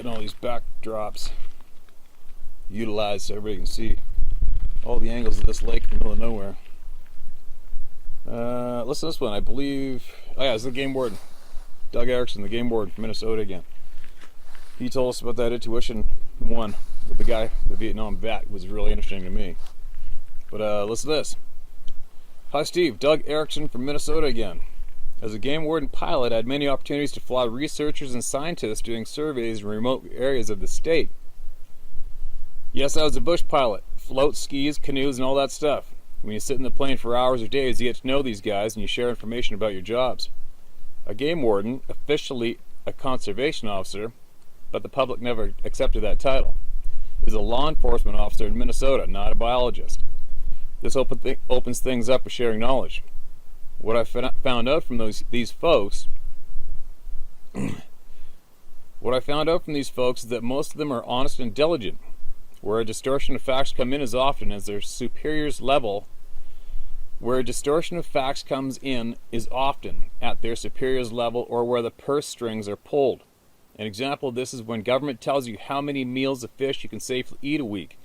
getting all these backdrops utilized so everybody can see all the angles of this lake in the middle of nowhere. Listen to this one. I believe, it's the game warden, Doug Erickson, the game warden from Minnesota again. He told us about that intuition one with the guy, the Vietnam vet. It was really interesting to me. But listen to this. Hi Steve, Doug Erickson from Minnesota again. As a game warden pilot, I had many opportunities to fly researchers and scientists doing surveys in remote areas of the state. Yes, I was a bush pilot. Floats, skis, canoes, and all that stuff. When you sit in the plane for hours or days, you get to know these guys and you share information about your jobs. A game warden, officially a conservation officer, but the public never accepted that title, is a law enforcement officer in Minnesota, not a biologist. This opens things up for sharing knowledge. What I found out from these folks is that most of them are honest and diligent. Where a distortion of facts come in as often as their superiors level, where a distortion of facts comes in is often at their superiors level or where the purse strings are pulled. An example of this is when government tells you how many meals of fish you can safely eat a week.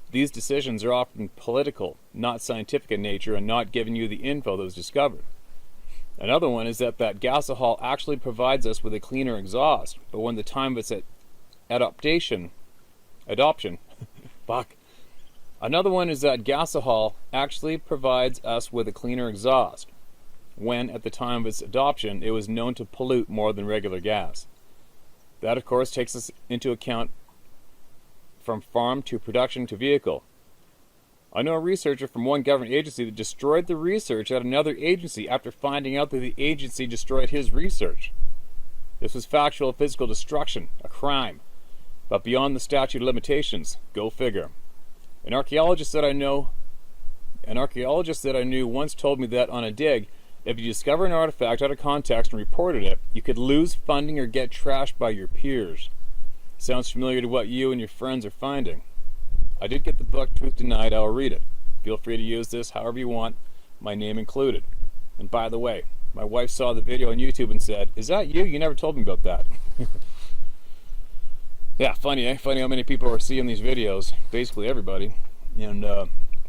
These decisions are often political, not scientific in nature, and not giving you the info that was discovered. Another one is that gasohol actually provides us with a cleaner exhaust, but when the time of its adoption, fuck. Another one is that gasohol actually provides us with a cleaner exhaust, when at the time of its adoption it was known to pollute more than regular gas. That of course takes us into account from farm to production to vehicle. I know a researcher from one government agency that destroyed the research at another agency after finding out that the agency destroyed his research. This was factual physical destruction, a crime, but beyond the statute of limitations. Go figure. An archaeologist that I knew once told me that on a dig, if you discover an artifact out of context and reported it, you could lose funding or get trashed by your peers. Sounds familiar to what you and your friends are finding. I did get the book Truth Denied. I'll read it. Feel free to use this however you want, my name included. And by the way, my wife saw the video on YouTube and said, "Is that you? You never told me about that." Yeah, funny, eh? Funny how many people are seeing these videos. Basically everybody. And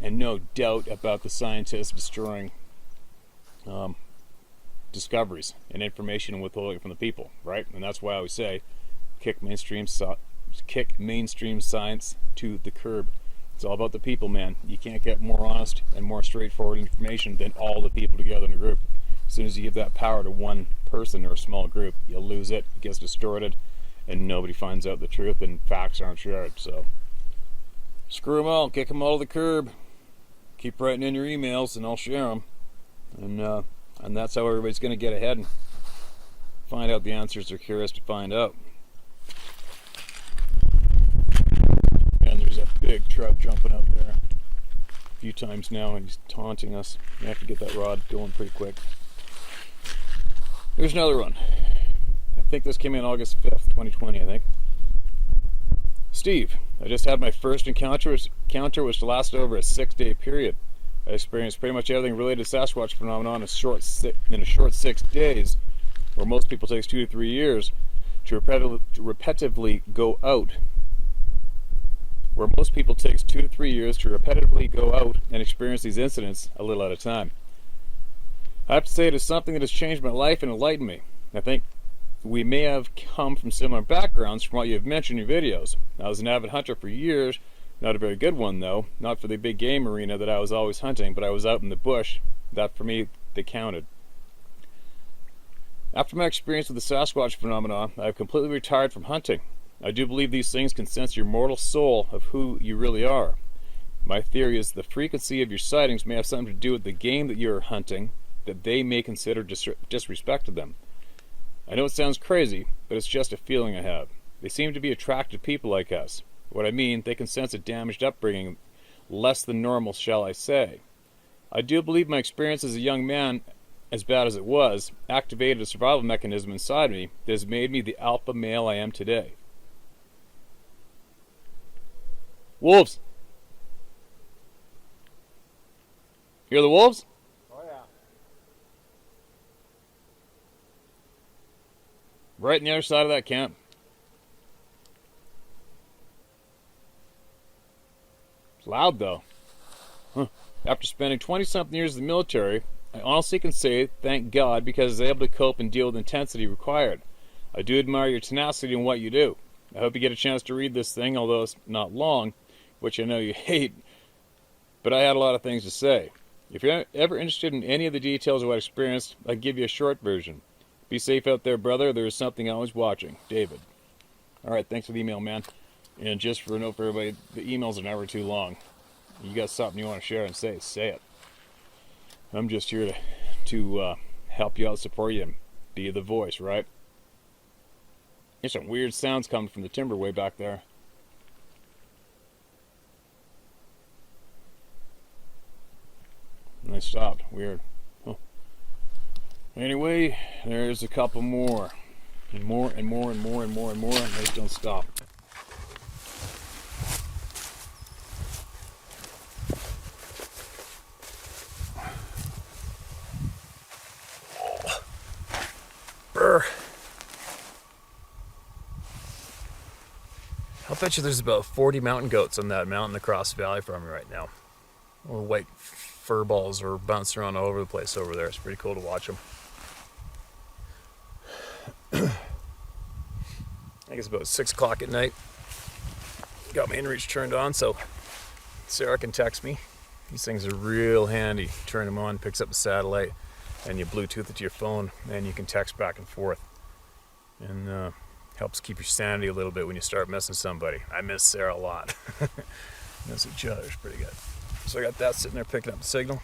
no doubt about the scientists destroying discoveries and information and withholding it from the people, right? And that's why I always say, kick mainstream science to the curb. It's all about the people, man. You can't get more honest and more straightforward information than all the people together in a group. As soon as you give that power to one person or a small group, you'll lose it. It gets distorted, and nobody finds out the truth, and facts aren't shared. So screw them all, kick them all to the curb. Keep writing in your emails, and I'll share them. And that's how everybody's going to get ahead and find out the answers they're curious to find out. And there's a big trout jumping out there a few times now, and he's taunting us. You have to get that rod going pretty quick. Here's another one. I think this came in August 5th, 2020, I think. Steve, I just had my first encounter which lasted over a 6-day period. I experienced pretty much everything related to Sasquatch phenomenon in a short 6 days, where most people takes 2 to 3 years to repetitively go out. And experience these incidents a little at a time. I have to say it is something that has changed my life and enlightened me. I think we may have come from similar backgrounds from what you have mentioned in your videos. I was an avid hunter for years, not a very good one though, not for the big game arena that I was always hunting, but I was out in the bush. That for me, they counted. After my experience with the Sasquatch phenomenon, I have completely retired from hunting. I do believe these things can sense your mortal soul of who you really are. My theory is the frequency of your sightings may have something to do with the game that you are hunting, that they may consider disrespect to them. I know it sounds crazy, but it's just a feeling I have. They seem to be attracted to people like us. What I mean, they can sense a damaged upbringing, less than normal, shall I say. I do believe my experience as a young man, as bad as it was, activated a survival mechanism inside me that has made me the alpha male I am today. Wolves! Hear the wolves? Oh yeah. Right on the other side of that camp. Loud though. Huh. After spending 20-something years in the military, I honestly can say thank God because I was able to cope and deal with the intensity required. I do admire your tenacity in what you do. I hope you get a chance to read this thing, although it's not long, which I know you hate, but I had a lot of things to say. If you're ever interested in any of the details of what I experienced, I'll give you a short version. Be safe out there, brother. There is something always watching. David. All right, thanks for the email, man. And just for a note for everybody, the emails are never too long. You got something you want to share and say it. I'm just here to help you out, support you, and be the voice, right? There's some weird sounds coming from the timber way back there. And I stopped. Weird. Huh. Anyway, there's a couple more. And more and more and more and more and more, and they just don't stop. Brr. I'll bet you there's about 40 mountain goats on that mountain across the valley from me right now. Little white fur balls are bouncing around all over the place over there. It's pretty cool to watch them. I think it's about 6 o'clock at night. Got my inReach turned on so Sarah can text me. These things are real handy. Turn them on, picks up the satellite, and you Bluetooth it to your phone, and you can text back and forth. And helps keep your sanity a little bit when you start missing somebody. I miss Sarah a lot. Miss each other. It's pretty good. So I got that sitting there picking up the signal.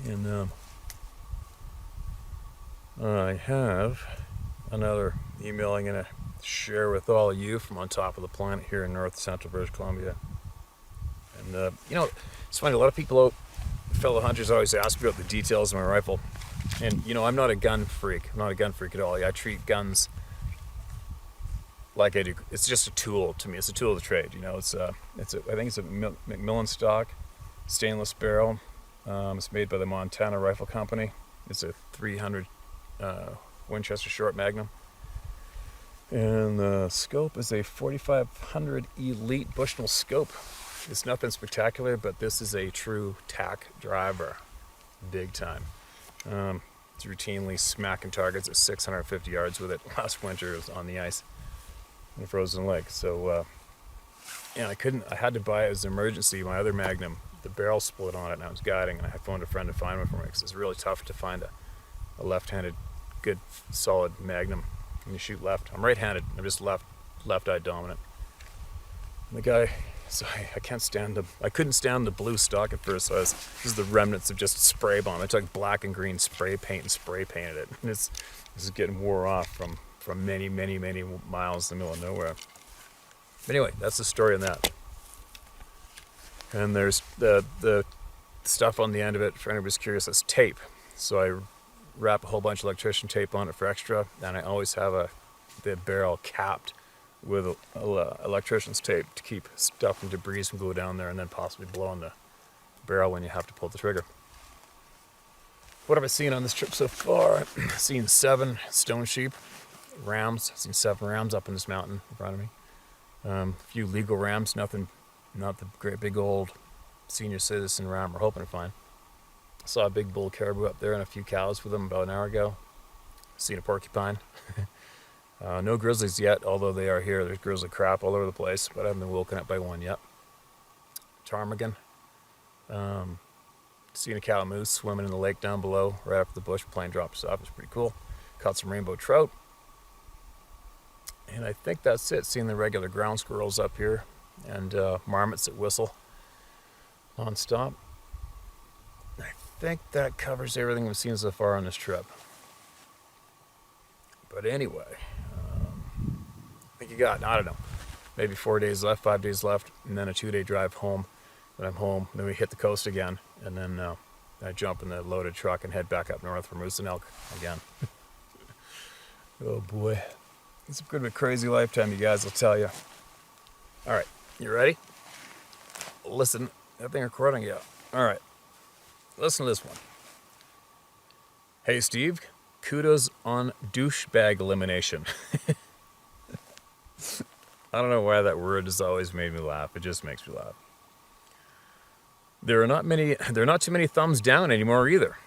And I have another email I'm going to share with all of you from on top of the planet here in north central British Columbia. And, it's funny, a lot of people, fellow hunters, always ask me about the details of my rifle. And, I'm not a gun freak. I'm not a gun freak at all. I treat guns like I do. It's just a tool to me. It's a tool of the trade. I think it's a Macmillan stock, stainless barrel. It's made by the Montana Rifle Company. It's a 300 Winchester short magnum. And the scope is a 4500 Elite Bushnell scope. It's nothing spectacular, but this is a true tack driver. Big time. It's routinely smacking targets at 650 yards with it. Last winter it was on the ice in the frozen lake. So, I had to buy it as an emergency. My other Magnum, the barrel split on it and I was guiding, and I phoned a friend to find one for me because it's really tough to find a left-handed, good, solid Magnum when you shoot left. I'm right-handed. I'm just left-eye dominant. And the guy, so I couldn't stand the blue stock at first. So this is the remnants of just spray bomb. I took black and green spray paint and spray painted it. And this is getting wore off from many, many, many miles in the middle of nowhere. But anyway, that's the story on that. And there's the stuff on the end of it, for anybody who's curious, that's tape. So I wrap a whole bunch of electrician tape on it for extra, and I always have the barrel capped with electrician's tape to keep stuff and debris from going down there and then possibly blowing the barrel when you have to pull the trigger. What have I seen on this trip so far? I've seen 7 stone sheep, rams. I've seen 7 rams up in this mountain in front of me. A few legal rams, not the great big old senior citizen ram we're hoping to find. I saw a big bull caribou up there and a few cows with them about an hour ago. Seen a porcupine. No grizzlies yet, although they are here. There's grizzly crap all over the place, but I haven't been woken up by one yet. Ptarmigan. Seen a cow moose swimming in the lake down below, right after the bush plane dropped us off. It's pretty cool. Caught some rainbow trout. And I think that's it. Seeing the regular ground squirrels up here and marmots that whistle non-stop. I think that covers everything we've seen so far on this trip. But anyway, I think you got, I don't know, maybe 4 days left, 5 days left, and then a 2-day drive home. Then I'm home, then we hit the coast again, and then I jump in the loaded truck and head back up north for moose and elk again. Oh boy. It's been a crazy lifetime, you guys, I'll tell you. All right, you ready? Listen, that thing recording? Yeah. All right, listen to this one. Hey, Steve, kudos on douchebag elimination. I don't know why that word has always made me laugh. It just makes me laugh. There are not too many thumbs down anymore either.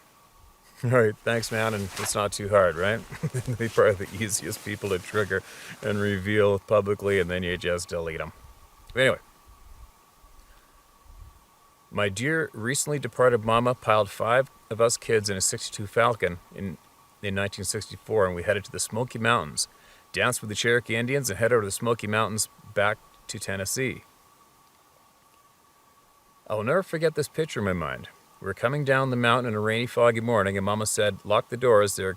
All right, thanks, man, and it's not too hard, right? They're probably the easiest people to trigger and reveal publicly, and then you just delete them. But anyway, my dear recently departed mama piled 5 of us kids in a 62 Falcon in 1964, and we headed to the Smoky Mountains, danced with the Cherokee Indians, and headed over the Smoky Mountains back to Tennessee. I will never forget this picture in my mind. We were coming down the mountain in a rainy, foggy morning, and Mama said, "Lock the doors, there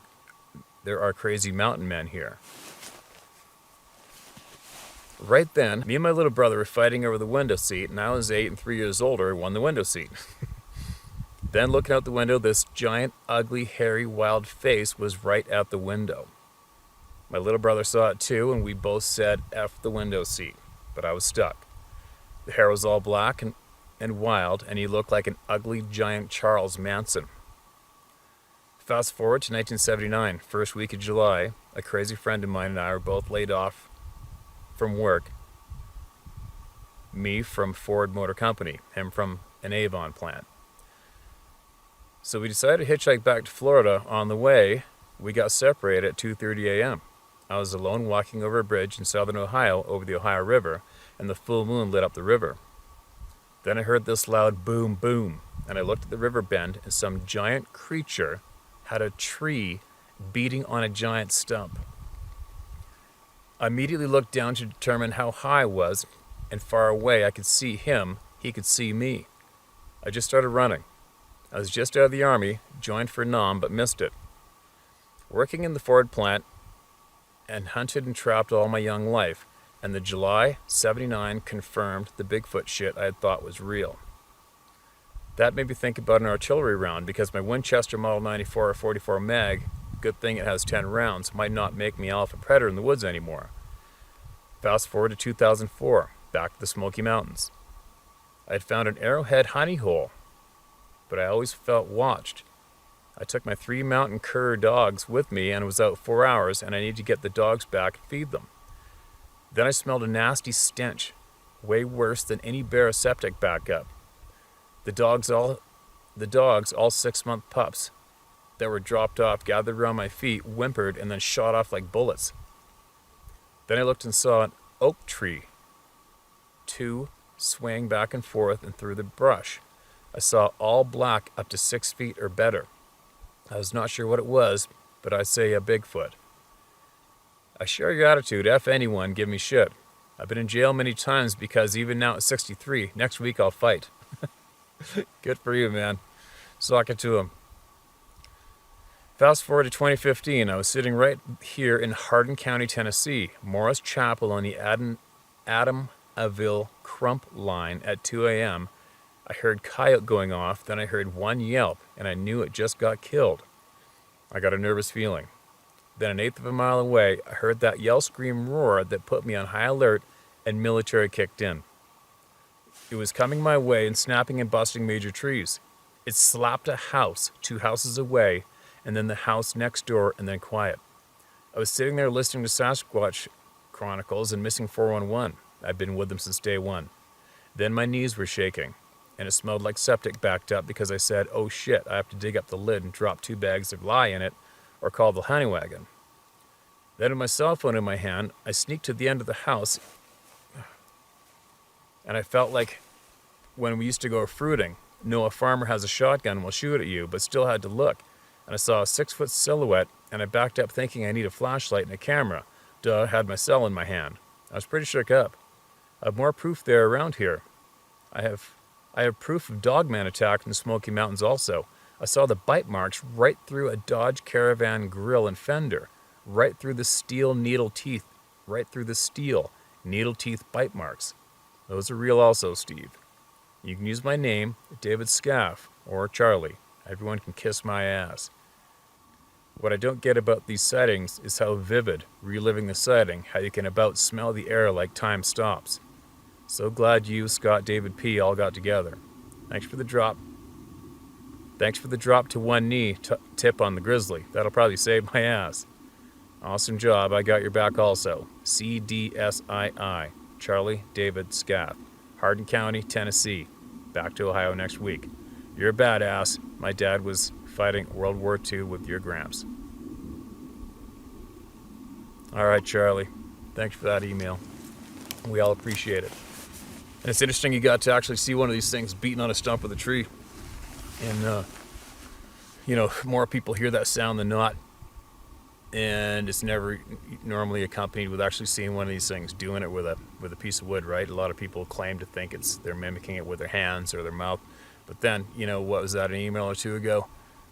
are crazy mountain men here." Right then, me and my little brother were fighting over the window seat, and I was 8 and 3 years older, won the window seat. Then, looking out the window, this giant, ugly, hairy, wild face was right at the window. My little brother saw it too, and we both said, "F the window seat," but I was stuck. The hair was all black and wild, and he looked like an ugly giant Charles Manson. Fast forward to 1979, first week of July, a crazy friend of mine and I were both laid off from work. Me from Ford Motor Company, him from an Avon plant. So we decided to hitchhike back to Florida. On the way, we got separated at 2:30 a.m. I was alone walking over a bridge in southern Ohio over the Ohio River, and the full moon lit up the river. Then I heard this loud boom, boom, and I looked at the river bend, and some giant creature had a tree beating on a giant stump. I immediately looked down to determine how high I was, and far away I could see him, he could see me. I just started running. I was just out of the Army, joined for NOM, but missed it. Working in the Ford plant, and hunted and trapped all my young life, and the July 79 confirmed the Bigfoot shit I had thought was real. That made me think about an artillery round, because my Winchester Model 94 or 44 mag, good thing it has 10 rounds, might not make me alpha predator in the woods anymore. Fast forward to 2004, back to the Smoky Mountains. I had found an arrowhead honey hole, but I always felt watched. I took my 3 mountain cur dogs with me and was out 4 hours, and I needed to get the dogs back and feed them. Then I smelled a nasty stench, way worse than any septic backup. The dogs, all 6-month pups that were dropped off, gathered around my feet, whimpered, and then shot off like bullets. Then I looked and saw an oak tree, 2 swaying back and forth and through the brush. I saw all black up to 6 feet or better. I was not sure what it was, but I'd say a Bigfoot. I share your attitude. F anyone, give me shit. I've been in jail many times because even now at 63, next week I'll fight. Good for you, man. Sock it to him. Fast forward to 2015. I was sitting right here in Hardin County, Tennessee, Morris Chapel on the Adamaville Crump line at 2 a.m. I heard coyote going off, then I heard one yelp, and I knew it just got killed. I got a nervous feeling. Then 1/8 of a mile away, I heard that yell, scream, roar that put me on high alert, and military kicked in. It was coming my way and snapping and busting major trees. It slapped a house 2 houses away, and then the house next door, and then quiet. I was sitting there listening to Sasquatch Chronicles and Missing 411. I'd been with them since day one. Then my knees were shaking, and it smelled like septic backed up because I said, "Oh shit, I have to dig up the lid and drop 2 bags of lye in it, or call the honey wagon." Then with my cell phone in my hand, I sneaked to the end of the house, and I felt like when we used to go fruiting. No, a farmer has a shotgun and will shoot at you, but still had to look. And I saw a 6-foot silhouette, and I backed up thinking I need a flashlight and a camera. Duh, had my cell in my hand. I was pretty shook up. I have more proof there around here. I have proof of Dogman attack in the Smoky Mountains also. I saw the bite marks right through a Dodge Caravan grill and fender, right through the steel needle teeth bite marks. Those are real also, Steve. You can use my name, David Scaff, or Charlie. Everyone can kiss my ass. What I don't get about these sightings is how vivid, reliving the sighting, how you can about smell the air like time stops. So glad you, Scott, David P. all got together. Thanks for the drop to one knee tip on the grizzly. That'll probably save my ass. Awesome job. I got your back also. CDSII. Charlie David Scaff. Hardin County, Tennessee. back to Ohio next week. You're a badass. My dad was fighting World War II with your gramps. All right, Charlie. Thanks for that email. We all appreciate it. And it's interesting you got to actually see one of these things beating on a stump of the tree. And, more people hear that sound than not. And it's never normally accompanied with actually seeing one of these things doing it with a piece of wood, right? A lot of people claim to think they're mimicking it with their hands or their mouth. But then, what was that, an email or two ago?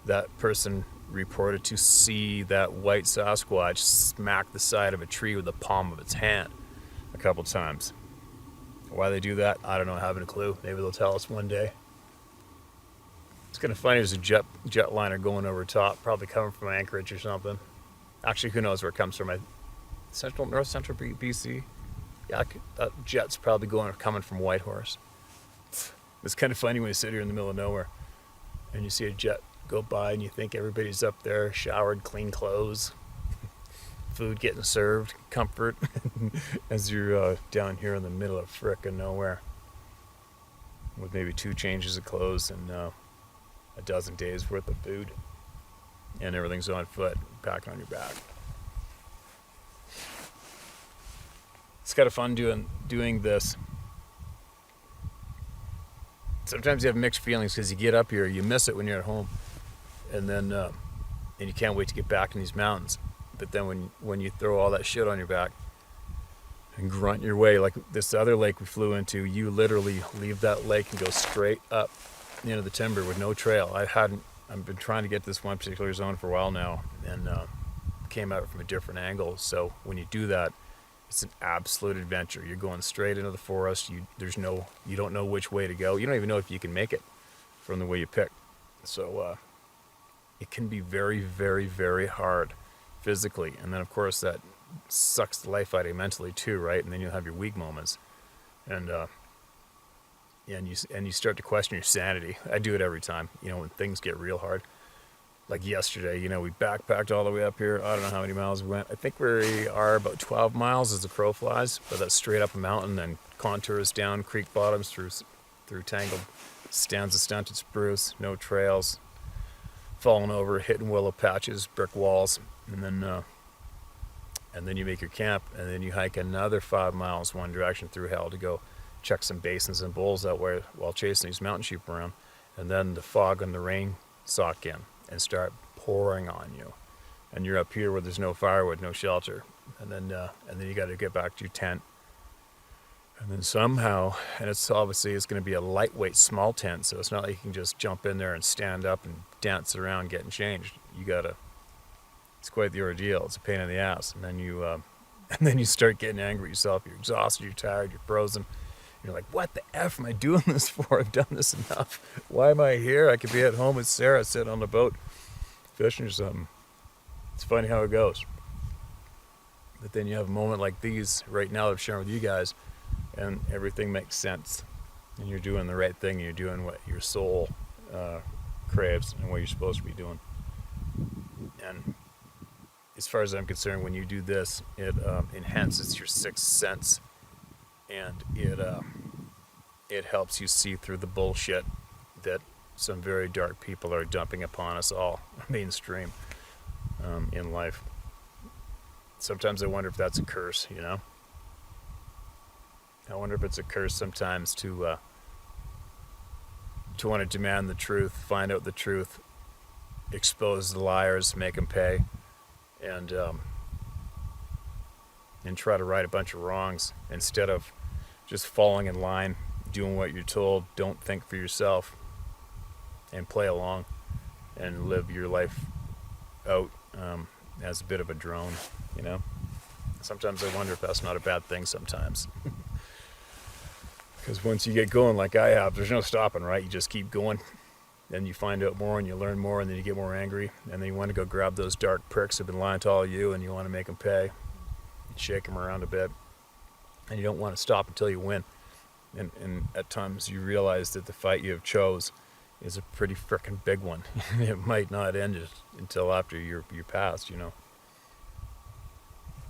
That person reported to see that white Sasquatch smack the side of a tree with the palm of its hand a couple times. Why they do that, I don't know, I haven't a clue. Maybe they'll tell us one day. It's kind of funny, there's a jetliner going over top, probably coming from Anchorage or something. Actually, who knows where it comes from? North Central BC? Yeah, that jet's probably coming from Whitehorse. It's kind of funny when you sit here in the middle of nowhere and you see a jet go by and you think everybody's up there, showered, clean clothes, food getting served, comfort, as you're down here in the middle of frickin' nowhere with maybe 2 changes of clothes and a dozen days worth of food, and everything's on foot, packed on your back. It's kind of fun doing this. Sometimes you have mixed feelings because you get up here, you miss it when you're at home, and then and you can't wait to get back in these mountains. But then when you throw all that shit on your back and grunt your way, like this other lake we flew into, you literally leave that lake and go straight up into the timber with no trail. I've been trying to get this one particular zone for a while now, and came out from a different angle. So when you do that, it's an absolute adventure. You're going straight into the forest. You don't know which way to go. You don't even know if you can make it from the way you pick. So it can be very, very, very hard physically, and then of course that sucks the life out of you mentally too, right? And then you'll have your weak moments, and you start to question your sanity. I do it every time, when things get real hard. Like yesterday, we backpacked all the way up here. I don't know how many miles we went. I think we are about 12 miles as the crow flies, but that's straight up a mountain and contours down creek bottoms through tangled stands of stunted spruce, no trails, falling over, hitting willow patches, brick walls, and then you make your camp, and then you hike another 5 miles one direction through hell to go check some basins and bowls out while chasing these mountain sheep around. And then the fog and the rain sock in and start pouring on you, and you're up here where there's no firewood, no shelter, and then you got to get back to your tent, and then somehow, and it's going to be a lightweight small tent, so it's not like you can just jump in there and stand up and dance around getting changed. It's quite the ordeal. It's a pain in the ass, and then you start getting angry at yourself. You're exhausted, you're tired, you're frozen. You're like, what the F am I doing this for? I've done this enough. Why am I here? I could be at home with Sarah sitting on the boat fishing or something. It's funny how it goes. But then you have a moment like these right now that I'm sharing with you guys, and everything makes sense. And you're doing the right thing. And you're doing what your soul craves and what you're supposed to be doing. And as far as I'm concerned, when you do this, it enhances your sixth sense. And it helps you see through the bullshit that some very dark people are dumping upon us all, mainstream, in life. Sometimes I wonder if that's a curse, I wonder if it's a curse sometimes to want to demand the truth, find out the truth, expose the liars, make them pay, and try to right a bunch of wrongs instead of just falling in line, doing what you're told. Don't think for yourself and play along and live your life out as a bit of a drone, Sometimes I wonder if that's not a bad thing sometimes. Because once you get going like I have, there's no stopping, right? You just keep going. Then you find out more and you learn more, and then you get more angry, and then you want to go grab those dark pricks who've been lying to all you, and you want to make them pay. Shake them around a bit, and you don't want to stop until you win. And at times you realize that the fight you have chose is a pretty frickin' big one. It might not end until after you're past,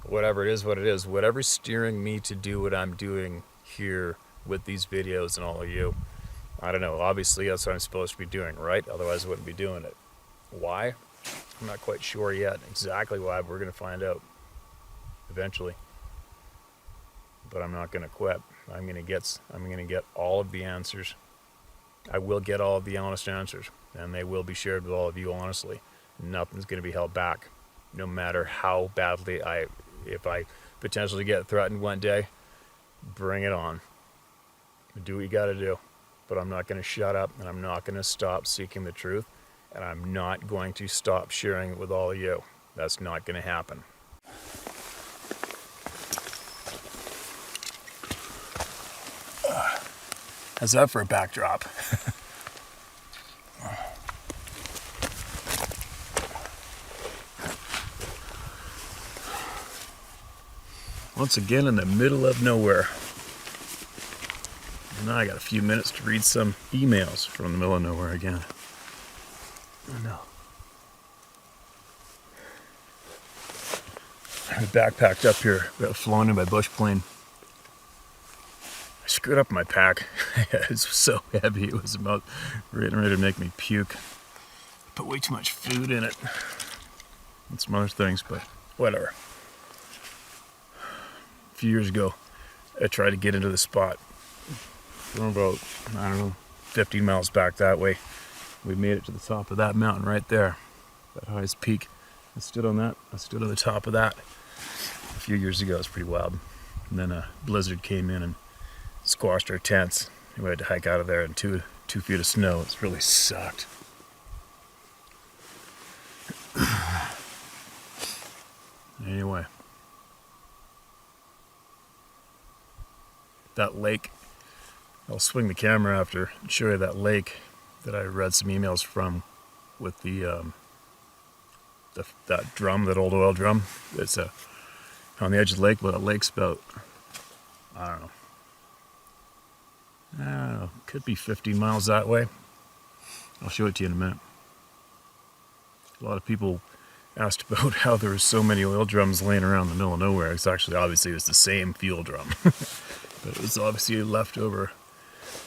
Whatever it is, what it is. Whatever's steering me to do what I'm doing here with these videos and all of you I don't know. Obviously, that's what I'm supposed to be doing, right? Otherwise, I wouldn't be doing it. Why? I'm not quite sure yet exactly why, but we're going to find out eventually. But I'm not going to quit. I'm going to get all of the answers. I will get all of the honest answers, and they will be shared with all of you honestly. Nothing's going to be held back, no matter how badly if I potentially get threatened one day, bring it on. Do what you got to do. But I'm not going to shut up, and I'm not going to stop seeking the truth, and I'm not going to stop sharing it with all of you. That's not going to happen. How's that for a backdrop? Once again in the middle of nowhere. Now I got a few minutes to read some emails from the middle of nowhere again. Oh no. I backpacked up here, got flown in by bush plane. I screwed up my pack. It was so heavy, it was about ready to make me puke. Put way too much food in it. And some other things, but whatever. A few years ago, I tried to get into the spot. From about, 15 miles back that way. We made it to the top of that mountain right there. That highest peak. I stood on the top of that a few years ago. It was pretty wild. And then a blizzard came in and squashed our tents. We had to hike out of there in 2 feet of snow. It's really sucked. Anyway. That lake. I'll swing the camera after and show you that lake that I read some emails from with that drum, that old oil drum. It's on the edge of the lake, but the lake's about, I don't know, could be 15 miles that way. I'll show it to you in a minute. A lot of people asked about how there were so many oil drums laying around in the middle of nowhere. It's actually, obviously, it's the same fuel drum. But it was obviously left over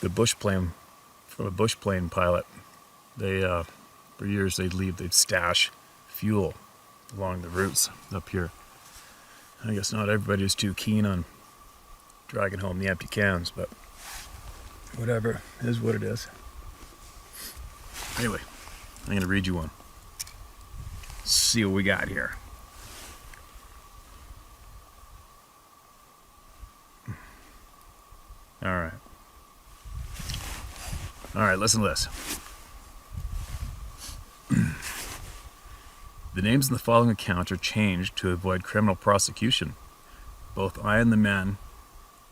the bush plane, from a bush plane pilot. They, for years, they'd stash fuel along the routes up here. I guess not everybody was too keen on dragging home the empty cans, but whatever, it is what it is. Anyway, I'm going to read you one. See what we got here. All right, listen to this. The names in the following account are changed to avoid criminal prosecution. Both I and the man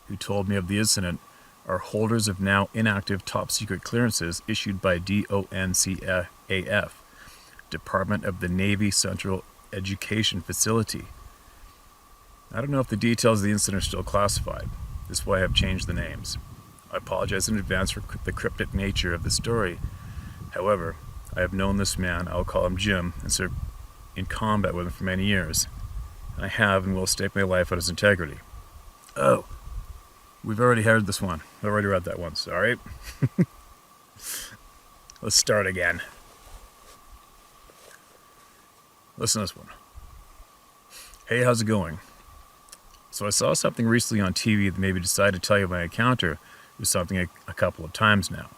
who told me of the incident are holders of now inactive top-secret clearances issued by DONCAF, Department of the Navy Central Education Facility. I don't know if the details of the incident are still classified. This is why I have changed the names. I apologize in advance for the cryptic nature of the story. However, I have known this man, I'll call him Jim, and served in combat with him for many years. I have and will stake my life on his integrity. Oh, we've already heard this one. I've already read that one, sorry. Let's start again. Listen to this one. Hey, how's it going? So I saw something recently on TV that made me decide to tell you my encounter with something a couple of times now.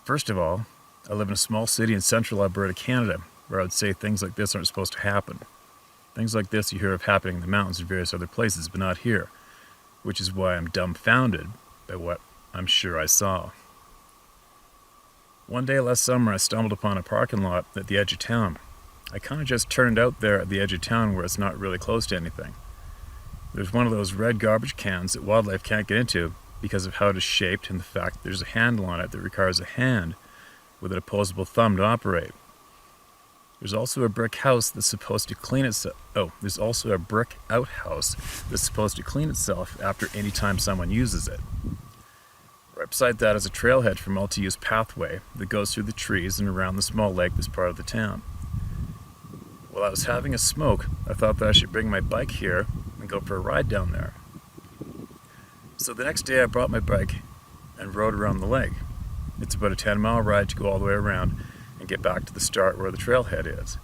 First of all, I live in a small city in central Alberta, Canada, where I would say things like this aren't supposed to happen. Things like this you hear of happening in the mountains and various other places, but not here, which is why I'm dumbfounded by what I'm sure I saw. One day last summer, I stumbled upon a parking lot at the edge of town. I kind of just turned out there at the edge of town where it's not really close to anything. There's one of those red garbage cans that wildlife can't get into because of how it is shaped and the fact that there's a handle on it that requires a hand with an opposable thumb to operate. There's also a brick house that's supposed to clean itself. Oh, there's also a brick outhouse that's supposed to clean itself after any time someone uses it. Right beside that is a trailhead for multi-use pathway that goes through the trees and around the small lake that's part of the town. While I was having a smoke, I thought that I should bring my bike here and go for a ride down there. So the next day I brought my bike and rode around the lake. It's about a 10-mile ride to go all the way around and get back to the start where the trailhead is.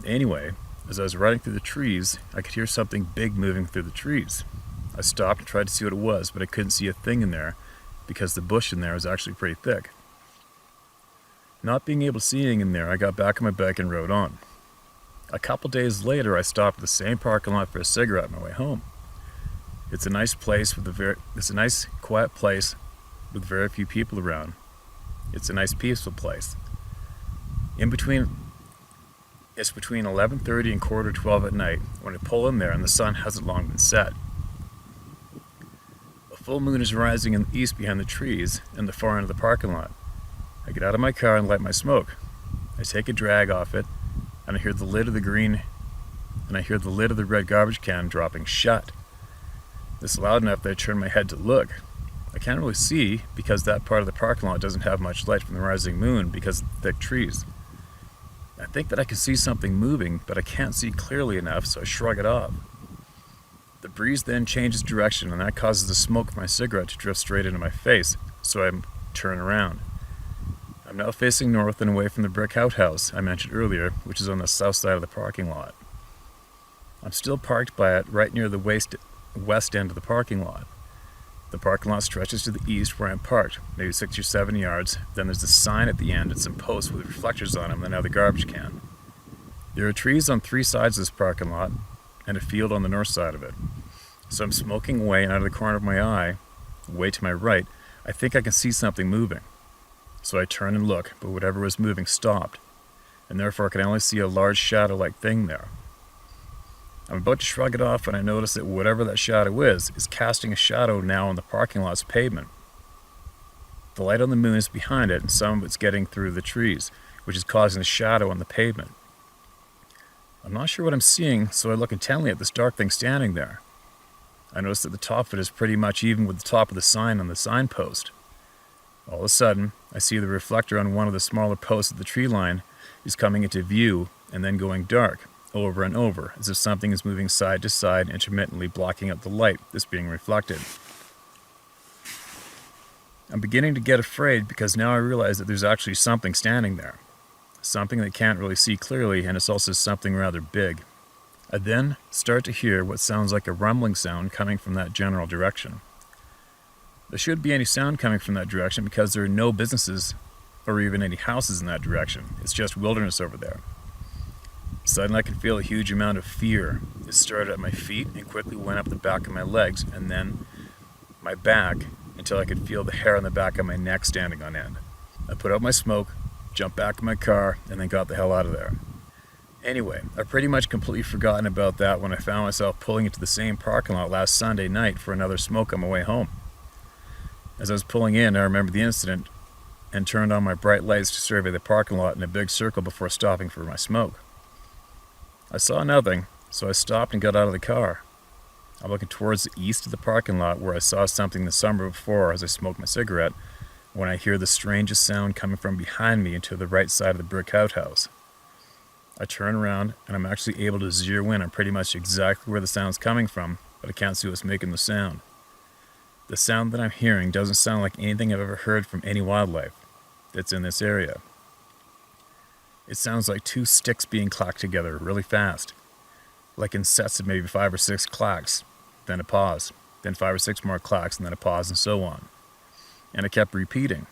Anyway, as I was riding through the trees, I could hear something big moving through the trees. I stopped and tried to see what it was, but I couldn't see a thing in there because the bush in there was actually pretty thick. Not being able to see anything in there, I got back on my bike and rode on. A couple days later, I stopped at the same parking lot for a cigarette on my way home. It's a nice place it's a nice, quiet place with very few people around. It's a nice, peaceful place. It's between 11:30 and 11:45 at night when I pull in there and the sun hasn't long been set. A full moon is rising in the east behind the trees in the far end of the parking lot. I get out of my car and light my smoke. I take a drag off it, and I hear the lid of the red garbage can dropping shut. It's loud enough that I turn my head to look. I can't really see because that part of the parking lot doesn't have much light from the rising moon because of the thick trees. I think that I can see something moving, but I can't see clearly enough, so I shrug it off. The breeze then changes direction, and that causes the smoke from my cigarette to drift straight into my face, so I turn around. I'm now facing north and away from the brick outhouse I mentioned earlier, which is on the south side of the parking lot. I'm still parked by it right near the west end of the parking lot. The parking lot stretches to the east where I'm parked, maybe 60 or 70 yards. Then there's a sign at the end and some posts with reflectors on them, and now the garbage can. There are trees on 3 sides of this parking lot and a field on the north side of it. So I'm smoking away, and out of the corner of my eye, way to my right, I think I can see something moving. So I turn and look, but whatever was moving stopped, and therefore I can only see a large shadow-like thing there. I'm about to shrug it off when I notice that whatever that shadow is casting a shadow now on the parking lot's pavement. The light on the moon is behind it, and some of it's getting through the trees, which is causing a shadow on the pavement. I'm not sure what I'm seeing, so I look intently at this dark thing standing there. I notice that the top of it is pretty much even with the top of the sign on the signpost. All of a sudden, I see the reflector on one of the smaller posts of the tree line is coming into view and then going dark, over and over, as if something is moving side to side, intermittently blocking out the light that's being reflected. I'm beginning to get afraid because now I realize that there's actually something standing there. Something that I can't really see clearly, and it's also something rather big. I then start to hear what sounds like a rumbling sound coming from that general direction. There shouldn't be any sound coming from that direction because there are no businesses or even any houses in that direction. It's just wilderness over there. Suddenly I can feel a huge amount of fear. It started at my feet and quickly went up the back of my legs and then my back until I could feel the hair on the back of my neck standing on end. I put out my smoke, jumped back in my car, and then got the hell out of there. Anyway, I pretty much completely forgotten about that when I found myself pulling into the same parking lot last Sunday night for another smoke on my way home. As I was pulling in, I remembered the incident and turned on my bright lights to survey the parking lot in a big circle before stopping for my smoke. I saw nothing, so I stopped and got out of the car. I'm looking towards the east of the parking lot where I saw something the summer before as I smoked my cigarette, when I hear the strangest sound coming from behind me and to the right side of the brick outhouse. I turn around and I'm actually able to zero in on pretty much exactly where the sound's coming from, but I can't see what's making the sound. The sound that I'm hearing doesn't sound like anything I've ever heard from any wildlife that's in this area. It sounds like 2 sticks being clacked together really fast, like in sets of maybe 5 or 6 clacks, then a pause, then 5 or 6 more clacks, and then a pause, and so on. And it kept repeating.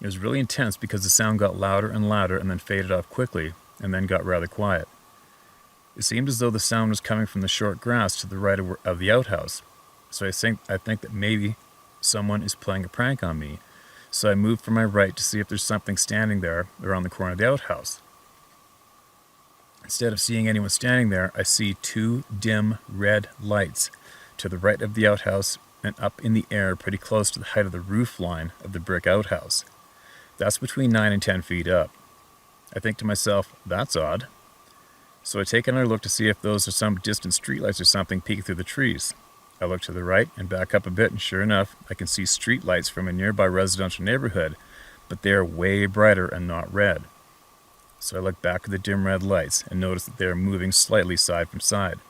It was really intense because the sound got louder and louder and then faded off quickly, and then got rather quiet. It seemed as though the sound was coming from the short grass to the right of the outhouse, so I think that maybe someone is playing a prank on me. So I moved from my right to see if there's something standing there around the corner of the outhouse. Instead of seeing anyone standing there, I see 2 dim red lights to the right of the outhouse and up in the air pretty close to the height of the roof line of the brick outhouse. That's between 9 and 10 feet up. I think to myself, that's odd. So I take another look to see if those are some distant streetlights or something peeking through the trees. I look to the right and back up a bit, and sure enough, I can see street lights from a nearby residential neighborhood, but they are way brighter and not red. So I look back at the dim red lights and notice that they are moving slightly side from side.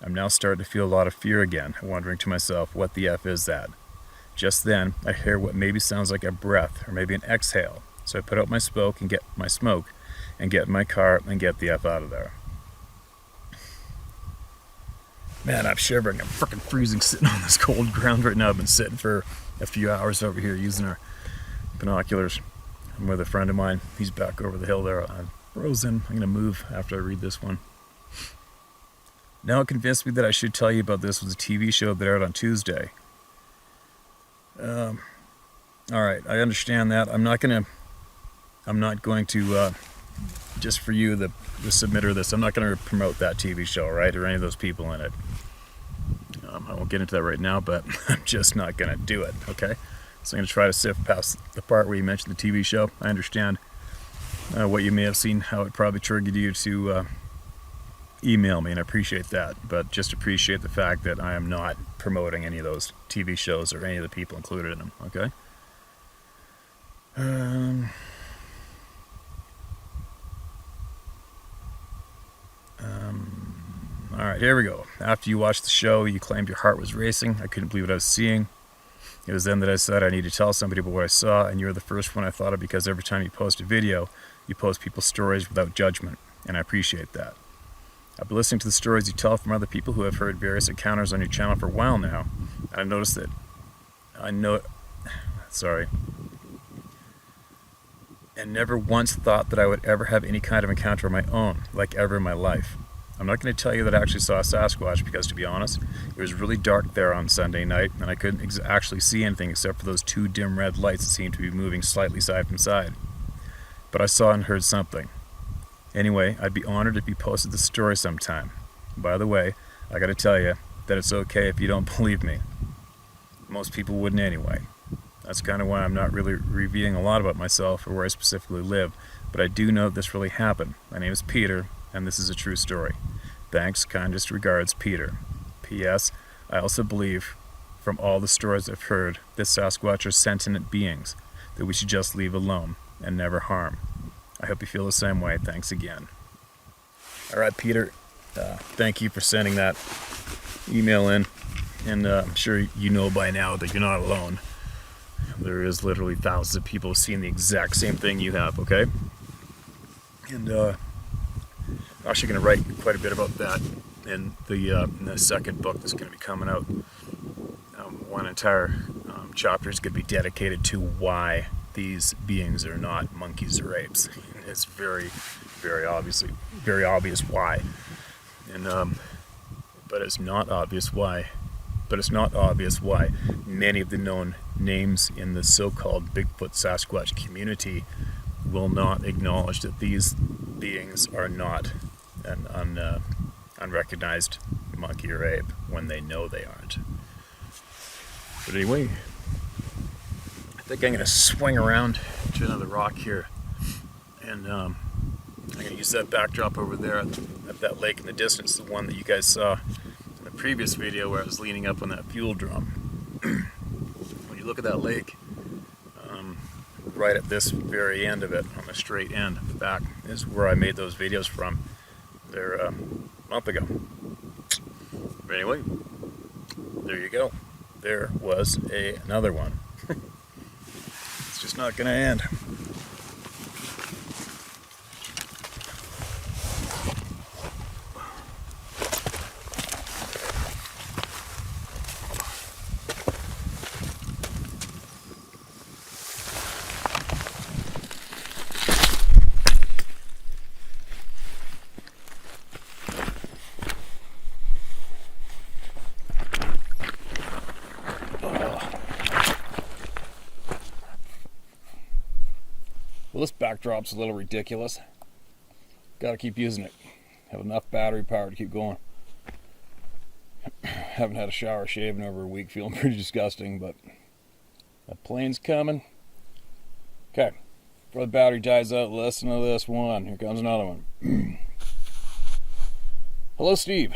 I'm now starting to feel a lot of fear again, wondering to myself, what the F is that? Just then, I hear what maybe sounds like a breath or maybe an exhale. So I put out my smoke and get in my car and get the F out of there. Man, I'm shivering. I'm freaking freezing sitting on this cold ground right now. I've been sitting for a few hours over here using our binoculars. I'm with a friend of mine. He's back over the hill there. I'm frozen. I'm going to move after I read this one. Now it convinced me that I should tell you about this. Was a TV show that aired on Tuesday. All right, I understand that. I'm not going to, just for you, the submitter of this, I'm not going to promote that TV show, right, or any of those people in it. I won't get into that right now, but I'm just not going to do it, okay? So I'm going to try to sift past the part where you mentioned the TV show. I understand what you may have seen, how it probably triggered you to email me, and I appreciate that, but just appreciate the fact that I am not promoting any of those TV shows or any of the people included in them, okay? All right, here we go. After you watched the show, you claimed your heart was racing. I couldn't believe what I was seeing. It was then that I said I need to tell somebody about what I saw, and you were the first one I thought of because every time you post a video, you post people's stories without judgment, and I appreciate that. I've been listening to the stories you tell from other people who have heard various encounters on your channel for a while now, and I've noticed that and never once thought that I would ever have any kind of encounter of my own, like ever in my life. I'm not going to tell you that I actually saw a Sasquatch because, to be honest, it was really dark there on Sunday night, and I couldn't actually see anything except for those two dim red lights that seemed to be moving slightly side from side. But I saw and heard something. Anyway, I'd be honored if you posted the story sometime. By the way, I got to tell you that it's okay if you don't believe me. Most people wouldn't anyway. That's kind of why I'm not really revealing a lot about myself or where I specifically live, but I do know this really happened. My name is Peter, and this is a true story. Thanks, kindest regards, Peter. P.S. I also believe, from all the stories I've heard, that Sasquatch are sentient beings that we should just leave alone and never harm. I hope you feel the same way. Thanks again. All right, Peter, thank you for sending that email in, and I'm sure you know by now that you're not alone. There is literally thousands of people seeing the exact same thing you have, okay? And I'm actually going to write quite a bit about that in the second book that's going to be coming out. One entire chapter is going to be dedicated to why these beings are not monkeys or apes. It's very, very obvious why. And but it's not obvious why. But it's not obvious why many of the known names in the so-called Bigfoot Sasquatch community will not acknowledge that these beings are not an unrecognized monkey or ape when they know they aren't. But anyway, I think I'm going to swing around to another rock here, and I'm going to use that backdrop over there at that lake in the distance, the one that you guys saw in the previous video where I was leaning up on that fuel drum. When you look at that lake, right at this very end of it, on the straight end of the back, is where I made those videos from there a month ago. But anyway, there you go. There was another one. It's just not going to end. Well, this backdrop's a little ridiculous. Gotta keep using it. Have enough battery power to keep going. Haven't had a shower or shave in over a week, feeling pretty disgusting, but that plane's coming. Okay, before the battery dies out, listen to this one. Here comes another one. Hello, Steve.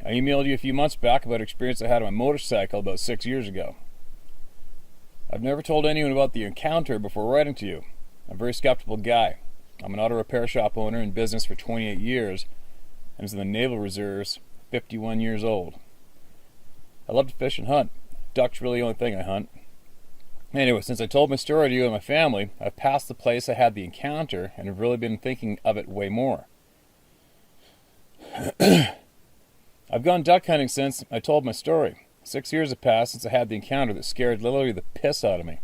I emailed you a few months back about an experience I had on my motorcycle about 6 years ago. I've never told anyone about the encounter before writing to you. I'm a very skeptical guy. I'm an auto repair shop owner in business for 28 years and was in the Naval Reserves, 51 years old. I love to fish and hunt. Duck's really the only thing I hunt. Anyway, since I told my story to you and my family, I've passed the place I had the encounter and have really been thinking of it way more. I've gone duck hunting since I told my story. 6 years have passed since I had the encounter that scared literally the piss out of me.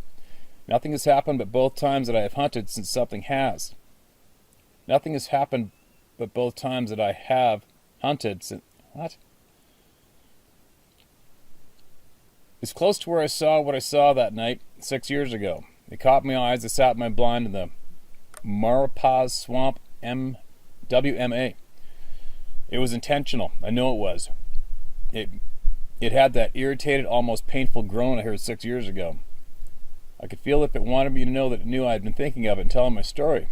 Nothing has happened but both times that I have hunted since something has. Nothing has happened but both times that I have hunted since... What? It's close to where I saw what I saw that night 6 years ago. It caught my eyes. I sat in my blind in the Marapaz Swamp WMA. It was intentional. I know it was. It had that irritated, almost painful groan I heard 6 years ago. I could feel if it wanted me to know that it knew I had been thinking of it and telling my story.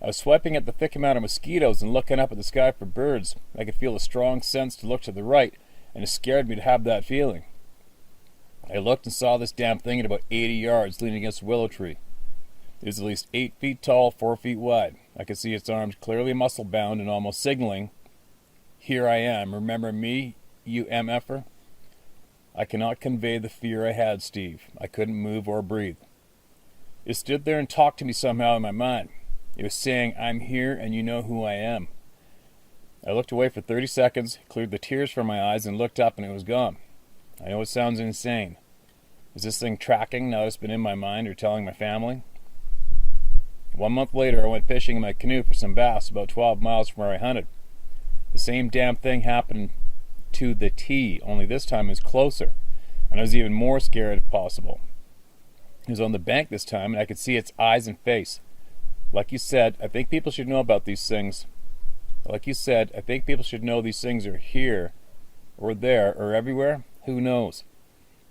I was swiping at the thick amount of mosquitoes and looking up at the sky for birds. I could feel a strong sense to look to the right, and it scared me to have that feeling. I looked and saw this damn thing at about 80 yards leaning against a willow tree. It was at least 8 feet tall, 4 feet wide. I could see its arms clearly muscle-bound and almost signaling, "Here I am. Remember me, you MFer?" I cannot convey the fear I had, Steve. I couldn't move or breathe. It stood there and talked to me somehow in my mind. It was saying, "I'm here and you know who I am." I looked away for 30 seconds, cleared the tears from my eyes, and looked up, and it was gone. I know it sounds insane. Is this thing tracking now it's been in my mind or telling my family? 1 month later, I went fishing in my canoe for some bass about 12 miles from where I hunted. The same damn thing happened to the T, only this time it was closer, and I was even more scared if possible. It was on the bank this time, and I could see its eyes and face. Like you said, I think people should know about these things. Like you said, I think people should know these things are here, or there, or everywhere. Who knows?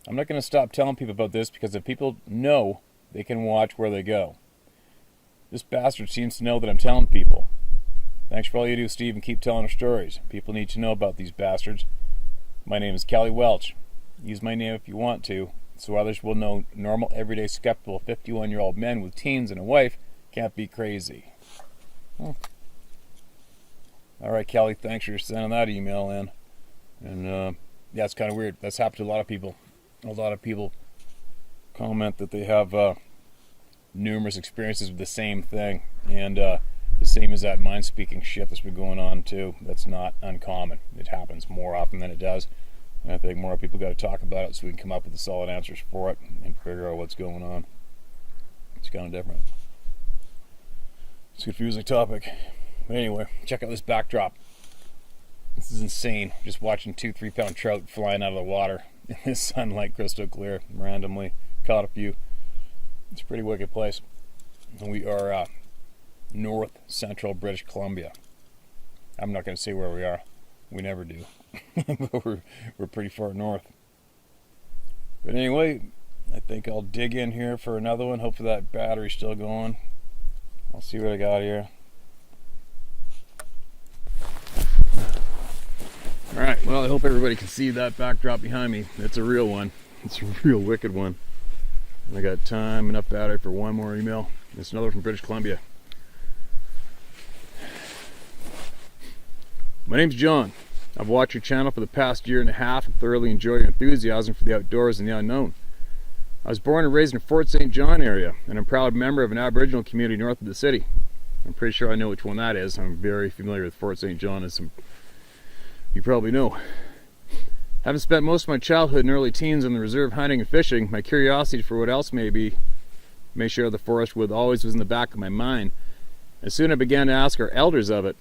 I'm not going to stop telling people about this because if people know, they can watch where they go. This bastard seems to know that I'm telling people. Thanks for all you do, Steve, and keep telling our stories. People need to know about these bastards. My name is Kelly Welch. Use my name if you want to, so others will know normal, everyday, skeptical 51-year-old men with teens and a wife can't be crazy. All right, Kelly, thanks for sending that email in. And yeah, it's kind of weird. That's happened to a lot of people. A lot of people comment that they have numerous experiences with the same thing. And the same as that mind-speaking shit that's been going on, too. That's not uncommon. It happens more often than it does. And I think more people got to talk about it so we can come up with the solid answers for it and figure out what's going on. It's kind of different. It's a confusing topic. But anyway, check out this backdrop. This is insane. Just watching 2-3 pound trout flying out of the water in the sunlight, crystal clear. Randomly caught a few. It's a pretty wicked place. And we are north central British Columbia. I'm not going to say where we are. We never do. But we're pretty far north. But anyway, I think I'll dig in here for another one. Hopefully that battery's still going. I'll see what I got here. Alright, well, I hope everybody can see that backdrop behind me. It's a real one. It's a real wicked one. And I got time, enough battery for one more email. It's another from British Columbia. My name's John. I've watched your channel for the past year and a half and thoroughly enjoy your enthusiasm for the outdoors and the unknown. I was born and raised in Fort St. John area, and I'm a proud member of an Aboriginal community north of the city. I'm pretty sure I know which one that is. I'm very familiar with Fort St. John, as you probably know. Having spent most of my childhood and early teens on the reserve hunting and fishing, my curiosity for what else may share the forest with always was in the back of my mind. And soon I began to ask our elders of it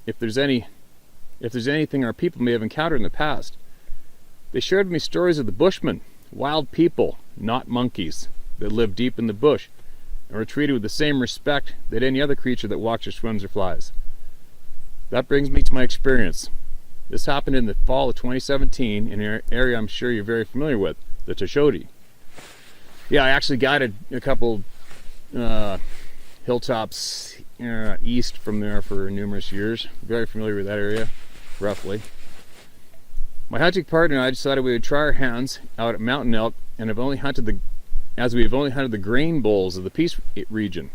if there's anything our people may have encountered in the past. They shared with me stories of the Bushmen, wild people, not monkeys, that live deep in the bush and were treated with the same respect that any other creature that walks or swims or flies. That brings me to my experience. This happened in the fall of 2017 in an area I'm sure you're very familiar with, the Toshoti. Yeah, I actually guided a couple hilltops east from there for numerous years. Very familiar with that area, roughly. My hunting partner and I decided we would try our hands out at mountain elk, and we've only hunted the grain bowls of the Peace region.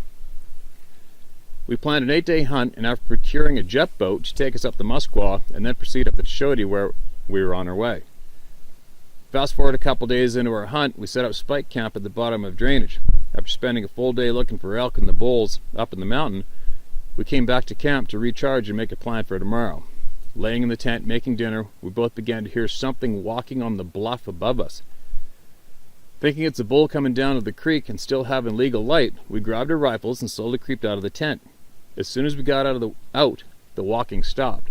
We planned an 8-day hunt, and after procuring a jet boat to take us up the Musquaw and then proceed up the Toshoti where we were on our way. Fast forward a couple days into our hunt, we set up spike camp at the bottom of drainage. After spending a full day looking for elk in the bowls up in the mountain, we came back to camp to recharge and make a plan for tomorrow. Laying in the tent, making dinner, we both began to hear something walking on the bluff above us. Thinking it's a bull coming down to the creek and still having legal light, we grabbed our rifles and slowly creeped out of the tent. As soon as we got out, the walking stopped.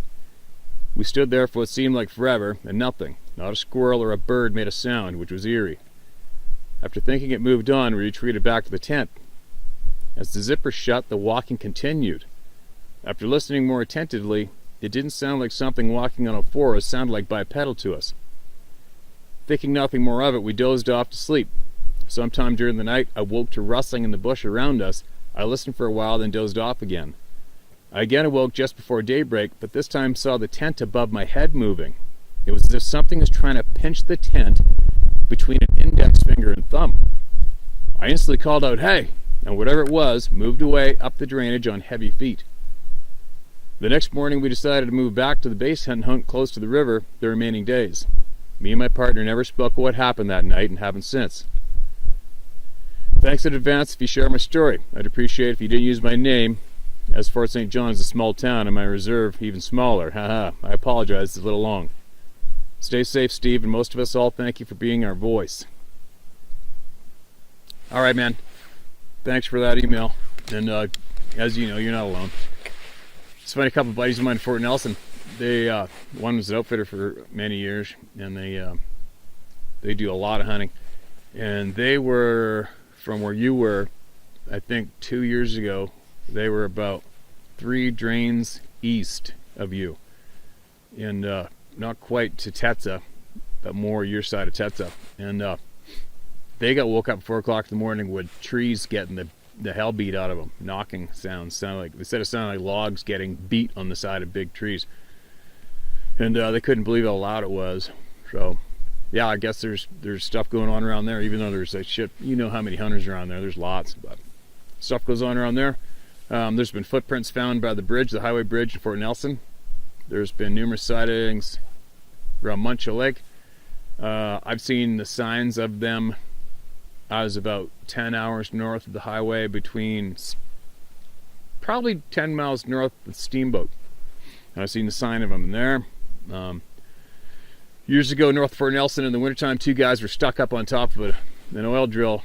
We stood there for what seemed like forever, and nothing, not a squirrel or a bird, made a sound, which was eerie. After thinking it moved on, we retreated back to the tent. As the zipper shut, the walking continued. After listening more attentively, it didn't sound like something walking on a floor, it sounded like bipedal to us. Thinking nothing more of it, we dozed off to sleep. Sometime during the night, I woke to rustling in the bush around us. I listened for a while, then dozed off again. I again awoke just before daybreak, but this time saw the tent above my head moving. It was as if something was trying to pinch the tent between an index finger and thumb. I instantly called out, "Hey!" and whatever it was moved away up the drainage on heavy feet. The next morning we decided to move back to the base and hunt close to the river the remaining days. Me and my partner never spoke of what happened that night and haven't since. Thanks in advance if you share my story. I'd appreciate it if you didn't use my name, as Fort St. John is a small town and my reserve even smaller. Haha, I apologize, it's a little long. Stay safe, Steve, and most of us all thank you for being our voice. Alright, man. Thanks for that email. And as you know, you're not alone. Spent a couple of buddies of mine in Fort Nelson. They one was an outfitter for many years, and they do a lot of hunting. And they were from where you were, I think 2 years ago. They were about 3 drains east of you, and not quite to Tetza, but more your side of Tetza. And they got woke up at 4 o'clock in the morning with trees getting the hell beat out of them, knocking sounds. They said it sounded like logs getting beat on the side of big trees, and they couldn't believe how loud it was. So yeah, I guess there's stuff going on around there, even though there's like shit. You know how many hunters are around there. There's lots, but stuff goes on around there. There's been footprints found by the bridge, the highway bridge in Fort Nelson. There's been numerous sightings around Muncha Lake. I've seen the signs of them. I was about 10 hours north of the highway, between probably 10 miles north of Steamboat. I've seen the sign of them there. Years ago, north of Fort Nelson, in the wintertime, 2 guys were stuck up on top of an oil drill,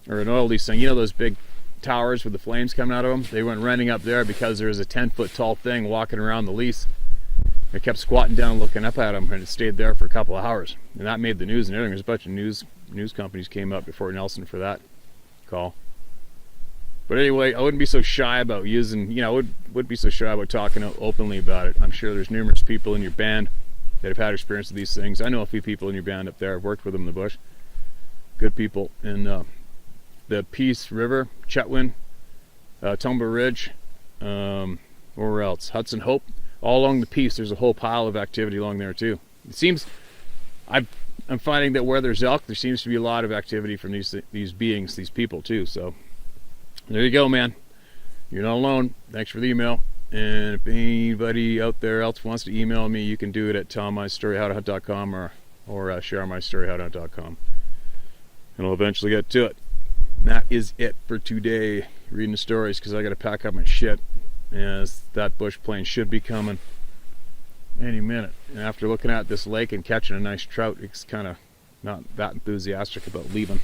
or an oil lease thing. You know those big towers with the flames coming out of them? They went running up there because there was a 10-foot tall thing walking around the lease. They kept squatting down looking up at them, and it stayed there for a couple of hours. And that made the news and everything. There's a bunch of news companies came up before Nelson for that call. But anyway, I wouldn't be so shy about wouldn't be so shy about talking openly about it. I'm sure there's numerous people in your band that have had experience with these things. I know a few people in your band up there. I've worked with them in the bush. Good people. And the Peace River, Chetwynd, Tumba Ridge, where else? Hudson Hope. All along the Peace, there's a whole pile of activity along there too. It seems, I'm finding that where there's elk, there seems to be a lot of activity from these beings, these people too. So there you go, man. You're not alone. Thanks for the email. And if anybody out there else wants to email me, you can do it at tommystoryhowtohunt.com or sharemystoryhowtohunt.com. And I'll eventually get to it. And that is it for today. Reading the stories, because I got to pack up my shit, as that bush plane should be coming any minute. And after looking at this lake and catching a nice trout, it's kind of not that enthusiastic about leaving.